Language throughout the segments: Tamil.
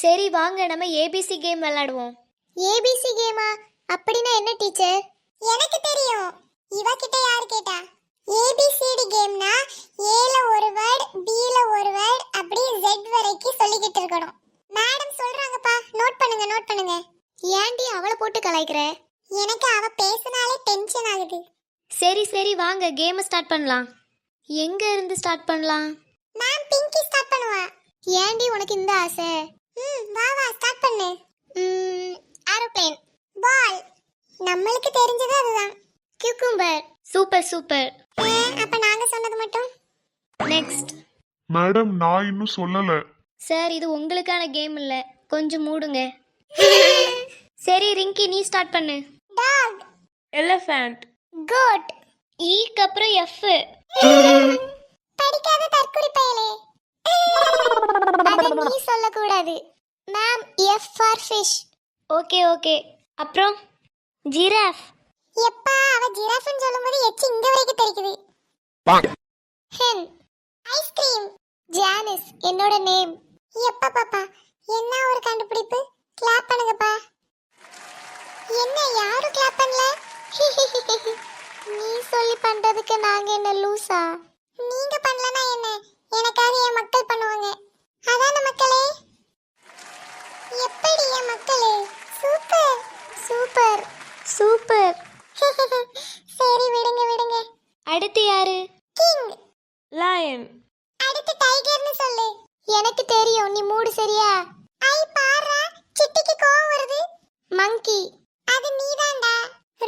சரி வாங்க நம்ம ஏபிசி கேம் விளையாடுவோம். ஏபிசி கேமா? அப்படின்னா என்ன டீச்சர்? எனக்கு தெரியும். இவகிட்ட யார் கேட்டா? ஏபிசிடி கேம்னா ஏல ஒரு வேர்ட், பில ஒரு வேர்ட், அப்படி Z வரைக்கும் சொல்லிக்கிட்டு இருக்கணும். மேடம் சொல்றாங்கப்பா, நோட் பண்ணுங்க நோட் பண்ணுங்க. ஏன்டி அவளை போட்டு கலாய்க்கிற? எனக்கு அவ பேசினாலே டென்ஷன் ஆகுது. சரி சரி வாங்க கேமை ஸ்டார்ட் பண்ணலாம். எங்க இருந்து ஸ்டார்ட் பண்ணலாம்? மேம் பிங்கி ஸ்டார்ட் பண்ணுவா. ஏன்டி உனக்கு இந்த ஆசை? வா வா ஸ்டார்ட் பண்ணு. ஏரோப்ளேன். பால். நம்மளுக்கு தெரிஞ்சது அதுதான். கியூக்கும்பர். Super super. அப்ப நாங்க சொன்னது மட்டும். நெக்ஸ்ட். மேடம் நான் இன்னும் சொல்லல. சார் இது உங்களுக்கான கேம் இல்ல, கொஞ்சம் மூடுங்க. சரி ரிங்கி நீ ஸ்டார்ட் பண்ணு. டாக். எலிஃபண்ட். கோட். ஈக்கு அப்புறம் எஃப். படிக்காத தற்குறி பயலே. அத நீ சொல்ல கூடாது. Ma'am F for fish. Okay okay. அப்புறம் ஜிராஃப். எப்பா அவ ஜிராஃப்னு சொல்லும்போது எச்சி இங்க வரைக்கும் தெரிக்குது. ஹென். ஐஸ்கிரீம். ஜானிஸ் என்னோட நேம். எப்பா பாப்பா என்ன ஒரு கண்டுபிடிப்பு. கிளாப் பண்ணுங்கப்பா. என்ன யாரும் கிளாப் பண்ணல? நீ சொல்லி பண்றதுக்கு நாங்க என்ன லூசா? நீங்க பண்ணலனா என்ன, எனக்காக என் மக்கள் பண்ணுவாங்க. அதான மக்களே. எப்படி என் மக்களே? Super super super. சரி விடுங்க விடுங்க. அடுத்து யாரு? கிங். லயன். அடுத்து டைகர்னு சொல்லு. எனக்கு தெரியும், நீ மூடு சரியா? ஐ பாரா சிட்டிக்கு கோவம் வருது. மங்கி. அது நீதான்டா.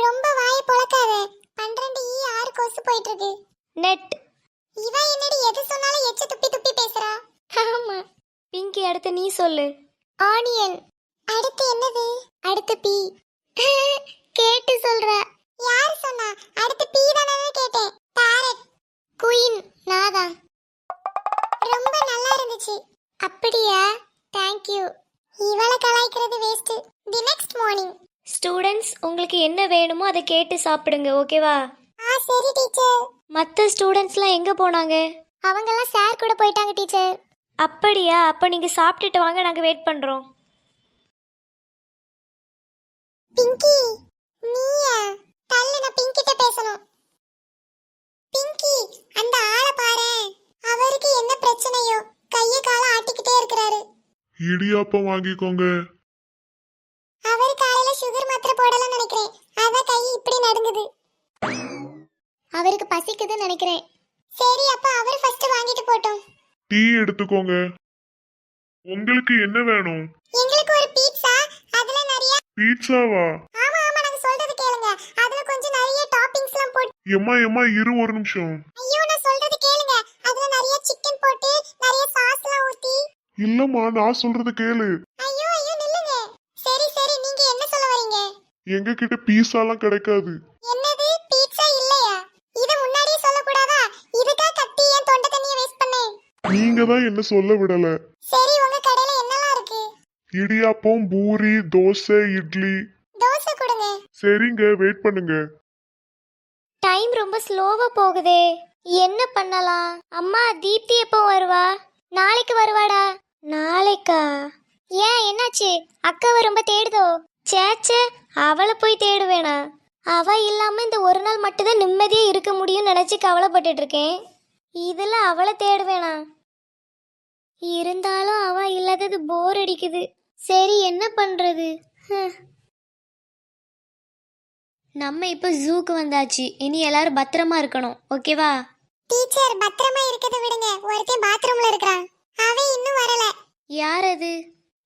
ரொம்ப வாயை பொளக்காத. 12 ஈ 6 கொசு போயிட்டு இருக்கு. நெட். இவ என்னடி எது சொன்னாலும் எச்ச துப்பி துப்பி பேசுறா. ஆமா. பிங்கி அடுத்து நீ சொல்லு. ஆனியன். அடுத்து என்னது? அடுத்து பி. கேட்டு சொல்ற. யார் சொன்னா? அடுத்து பி தானே கேட்டேன். பேரட். குயின். நாதான். ரொம்ப நல்லா இருந்துச்சு. அப்படியா? Thank you. இவளை கலாய்க்கிறது waste. The next morning. Students உங்களுக்கு என்ன வேணுமோ அதை கேட்டு சாப்பிடுங்க, ஓகேவா? சரி டீச்சர். மற்ற ஸ்டூடெண்ட்ஸ்லாம் எங்க போனாங்க? அவங்கெல்லாம் சார் கூட போயிட்டாங்க டீச்சர். அப்படியா? அப்ப நீங்க சாப்பிட்டுட்டு வாங்க, நாங்க வெயிட் பண்றோம். பிங்கி நீயா? தள்ளு, நான் பிங்கிட்ட பேசணும். பிங்கி அந்த ஆளை பாரு. அவருக்கு என்ன பிரச்சனையோ கைய கால ஆட்டிக்கிட்டே இருக்கிறாரு. இடியாப்பம் வாங்கிக்கோங்க. அவர் காலையில சுகர் மாத்திரை போடலன்னு நினைக்கிறேன், அதான் கை இப்படி நடுங்குது. அவருக்கு பசிக்குதுன்னு நினைக்கிறேன். சரி அப்ப அவர் ஃபர்ஸ்ட் வாங்கிட்டு போட்டோம். டீ எடுத்துக்கோங்க. உங்களுக்கு என்ன வேணும்? எங்களுக்கு ஒரு பீட்சா, அதுல நிறைய. பீட்சாவா? ஆமா ஆமா நாங்க சொல்றது கேளுங்க, அதுல கொஞ்சம் நிறைய டாப்பிங்ஸ்லாம் போட்டு. எம்மா இரு ஒரு நிமிஷம். ஐயோ நான் சொல்றது கேளுங்க, அதுல நிறைய சிக்கன் போட்டு நிறைய சாஸ்லாம் ஊத்தி. இல்லம்மா நான் சொல்றது கேளு. ஐயோ ஐயோ நில்லுங்க. சரி சரி நீங்க என்ன சொல்ல வரீங்க? எங்க கிட்ட பீஸாலாம் கிடைக்காது. என்னது பீட்சா இல்லையா? இத முன்னாடியே சொல்ல கூடாதா? இதுக்கா கத்தி ஏன் தொண்டை தண்ணியை வேஸ்ட் பண்ணேன்? நீங்க தான் என்ன சொல்ல விடல. சரி உங்க கடையில என்னலாம் இருக்கு? இடியாப்பம், பூரி, தோசை, இட்லி. தோசை கொடுங்க. சரிங்க வெயிட் பண்ணுங்க. டைம் ரொம்ப ஸ்லோவா போகுதே, என்ன பண்ணலாம்? அம்மா தீப்தி எப்போ வருவா? நாளைக்கு வருவாடா. நாளைக்கா? ஏன் என்னாச்சு? அக்காவை ரொம்ப தேடுதோ? சேச்சே, அவளை போய் தேடுவேனா? அவ இல்லாம இந்த ஒரு நாள் மட்டும்தான் நிம்மதியா இருக்க முடியும்னு நினைச்சு கவலைப்பட்டுட்டு இருக்கேன். இதுல அவளை தேடுவேனா? இருந்தாலும் அவ இல்லாதது போர் அடிக்குது. சரி என்ன பண்றது? நம்ம இப்போ ஜூக்கு வந்தாச்சு, இனி எல்லாரும் பத்திரமா இருக்கணும், ஓகேவா? டீச்சர் பத்திரமா இருக்கதை விடுங்க, ஒருத்தன் பாத்ரூம்ல இருக்கான், அவன் இன்னும் வரல. யார் அது?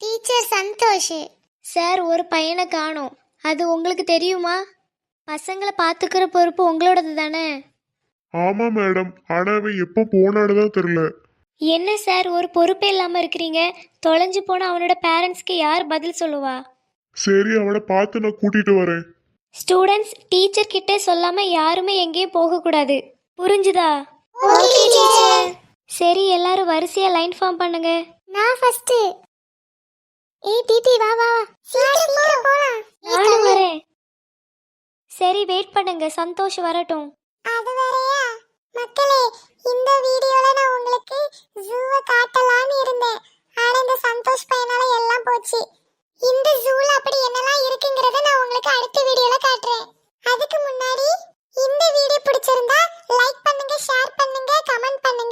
டீச்சர் சந்தோஷ். சார் ஒரு பையனை காணோம், அது உங்களுக்கு தெரியுமா? பசங்களை பார்த்துக்கிற பொறுப்பு உங்களோடது தானே? ஆமா மேடம், ஆனா அவன் எப்போ போனாடுதான் தெரியல. என்ன சார் ஒரு பொறுப்பே இல்லாம இருக்கிறீங்க? தொலைஞ்சு போன அவனோட பேரண்ட்ஸ்க்கு யார் பதில் சொல்லுவா? சரி அவனை பார்த்து நான் கூட்டிட்டு வரேன். ஸ்டூடெண்ட்ஸ் டீச்சர் கிட்டே சொல்லாம யாருமே எங்கேயும் போக கூடாது, புரிஞ்சுதா? Okay teacher. சரி எல்லாரும் வரிசையா லைன் ஃபார்ம் பண்ணுங்க. நான் ஃபர்ஸ்ட். ஏய் டிடி வா வா சீக்கிரம் போலாம். நானும் வரேன். சரி வெயிட் பண்ணுங்க, சந்தோஷ் வரட்டும். அது வேறயா? மக்களே இந்த வீடியோல நான் உங்களுக்கு ஜூவை காட்டலாம்னு இருந்தேன், ஆனா இந்த சந்தோஷ் பையனால எல்லாம் ஆச்சு. இந்த ஜூல அப்படி என்னெல்லாம் இருக்குங்கறத நான் உங்களுக்கு அடுத்த வீடியோல காட்டுறேன். அதுக்கு முன்னாடி இந்த வீடியோ பிடிச்சிருந்தா லைக் பண்ணுங்க, ஷேர் பண்ணுங்க, கமெண்ட் பண்ணுங்க.